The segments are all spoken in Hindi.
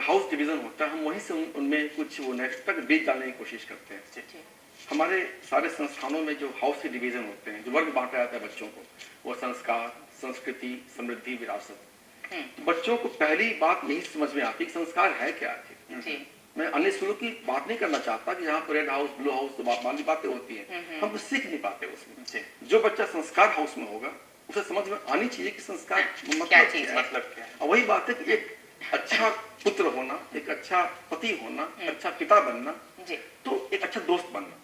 हाउस डिवीजन होता है, हम वहीं से उनमें कुछ वो नैतिकता के बीज डालने की कोशिश करते हैं। हमारे सारे संस्थानों में जो हाउस के डिवीजन होते हैं, जो वर्ग बांटा जाता है बच्चों को, वो संस्कार, संस्कृति, समृद्धि, विरासत। बच्चों को पहली बात यही समझ में आती है कि संस्कार है क्या आखिर। मैं अन्य स्कूलों की बात नहीं करना चाहता कि यहाँ पर रेड हाउस, ब्लू हाउस, तो वाली बातें होती हैं, हम कुछ सीख नहीं पाते उसमें। जो बच्चा संस्कार हाउस में होगा, उसे समझ में आनी चाहिए कि संस्कार मतलब क्या है। और वही बात है कि एक अच्छा पुत्र होना, एक अच्छा पति होना, अच्छा पिता बनना, तो एक अच्छा दोस्त बनना।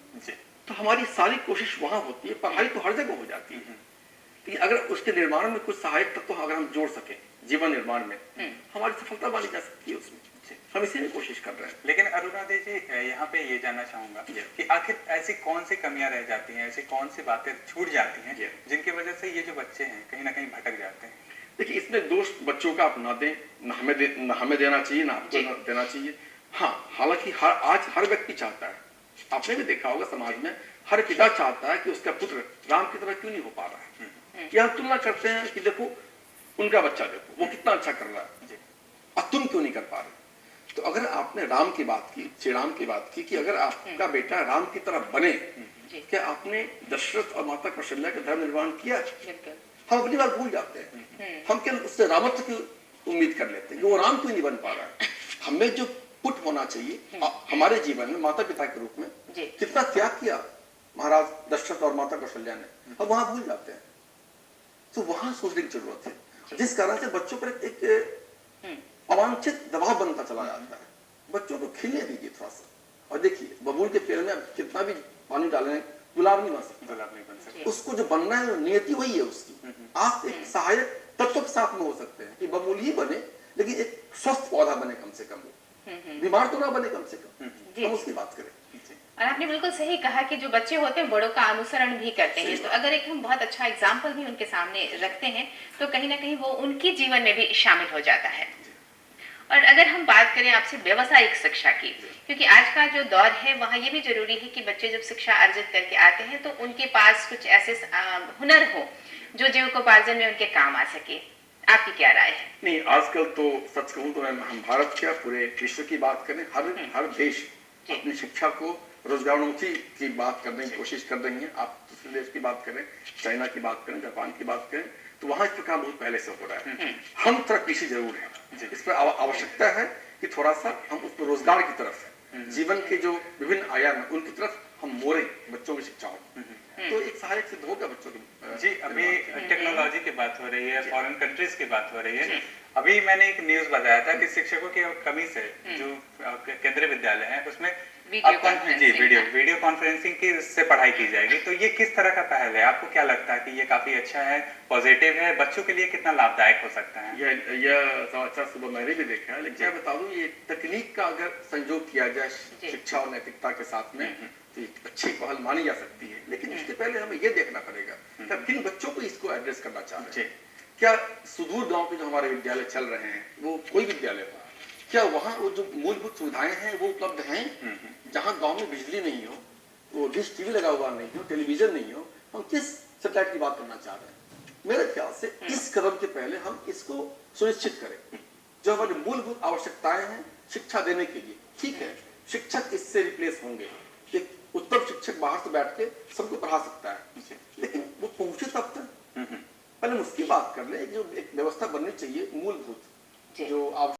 तो हमारी सारी कोशिश वहां होती है। पढ़ाई तो हर जगह हो जाती है, कि अगर उसके निर्माण में कुछ सहायक तत्व अगर हम जोड़ सके जीवन निर्माण में, हमारी सफलता मानी जा सकती है उसमें। हम इसी में कोशिश कर रहे हैं। लेकिन अरुणादय जी, यहाँ पे ये जानना चाहूंगा कि आखिर ऐसी कौन सी कमियां रह जाती हैं, ऐसी कौन सी बातें छूट जाती हैं जिनकी वजह से ये जो बच्चे हैं कहीं ना कहीं भटक जाते हैं? देखिए, इसमें दोष बच्चों का आप ना दें, ना हमें देना चाहिए, ना आपको देना चाहिए। हाँ, हालांकि आज हर व्यक्ति चाहता है, आपने भी देखा होगा समाज में, हर पिता चाहता है कि उसका पुत्र राम की तरह क्यों नहीं हो पा रहा है। यहाँ तुलना करते हैं कि देखो उनका बच्चा, देखो वो कितना अच्छा कर रहा है और तुम क्यों नहीं कर पा रहे। तो अगर आपने राम की बात की, श्री राम की बात की, कि अगर आपका बेटा राम की तरह बने, क्या आपने दशरथ और माता कौशल्या का धर्म निर्माण किया? हम अपनी बात भूल जाते हैं। हम क्या उससे रामत्व की उम्मीद कर लेते हैं कि वो राम क्यों नहीं बन पा रहा है। हमें जो पुट होना चाहिए हमारे जीवन में माता पिता के रूप में, कितना त्याग किया महाराज दशरथ और माता कौशल्या ने, हम वहां भूल जाते हैं। तो वहां सोचने की जरूरत है, जिस कारण से बच्चों पर एक अवांछित दबाव बनता चला जाता है। बच्चों को खिलने दीजिए थोड़ा सा। और देखिए, बबूल के पेड़ में कितना भी पानी डालें, गुलाब नहीं बन सकता। उसको जो बनना है, नियति वही है उसकी। आप एक सहायक तत्व के साथ में हो सकते हैं कि बबूल ही बने, लेकिन एक स्वस्थ पौधा बने, कम से कम बीमार तो ना बने, कम से कम हम उसकी बात करें। और आपने बिल्कुल सही कहा कि जो बच्चे होते हैं बड़ों का अनुसरण भी करते हैं। तो अगर एक हम बहुत अच्छा एग्जाम्पल भी उनके सामने रखते हैं, तो कहीं ना कहीं वो उनके जीवन में भी शामिल हो जाता है। और अगर हम बात करें आपसे व्यवसायिक शिक्षा की, क्योंकि आज का जो दौर है वहाँ ये भी जरूरी है कि बच्चे जब शिक्षा अर्जित करके आते हैं तो उनके पास कुछ ऐसे हुनर हो जो जीविकोपार्जन में उनके काम आ सके। आपकी क्या राय है? नहीं, आजकल तो सच कहूँ तो हम भारत क्या पूरे विश्व की बात करें, हर देश अपनी शिक्षा को रोजगारोन्मुखी की बात करने की कोशिश कर रही है। आप दूसरे देश की बात करें, चाइना की बात करें, जापान की बात करें, तो वहां इसका काम बहुत पहले से हो रहा है। हम थोड़ा पीछे जरूर है, इस पर आवश्यकता है कि थोड़ा सा हम उसको रोजगार की तरफ, जीवन के जो विभिन्न आयाम है उनकी तरफ हम मोड़े बच्चों की शिक्षा हो, तो एक सहायक सिद्ध होगा बच्चों की। जी, अभी टेक्नोलॉजी की बात हो रही है, फॉरेन कंट्रीज की बात हो रही है। अभी मैंने एक न्यूज बताया था कि शिक्षकों की कमी से जो केंद्रीय विद्यालय है उसमें वीडियो कॉन्फ्रेंसिंग की से पढ़ाई की जाएगी। तो ये किस तरह का पहल है? आपको क्या लगता है कि ये काफी अच्छा है, पॉजिटिव है, बच्चों के लिए कितना लाभदायक हो सकता है? यह समाचार सुबह मैंने भी देखा है। लेकिन क्या बता दूं, ये तकनीक का अगर संयोग किया जाए शिक्षा और नैतिकता के साथ में, तो अच्छी पहल मानी जा सकती है। लेकिन उसके पहले हमें ये देखना पड़ेगा कि किन बच्चों को इसको एड्रेस करना चाह रहे हैं। क्या सुदूर गांव के जो हमारे विद्यालय चल रहे हैं, वो कोई विद्यालय हो, क्या वहाँ वो जो मूलभूत सुविधाएं हैं वो उपलब्ध हैं? जहाँ गांव में बिजली नहीं हो, वो डिश टीवी लगा हुआ नहीं हो, टेलीविजन नहीं हो, हम किस सैटेलाइट की बात करना चाह रहे हैं? मेरे ख्याल से इस कदम के पहले हम इसको सुनिश्चित करें। जो हमारी मूलभूत आवश्यकताएं हैं शिक्षा देने के लिए, ठीक है, शिक्षक इससे रिप्लेस होंगे, एक उत्तम शिक्षक बाहर से बैठ के सबको पढ़ा सकता है, लेकिन वो पहुंचे तब तक पहले हम उसकी बात कर ले। जो एक व्यवस्था बननी चाहिए मूलभूत, जो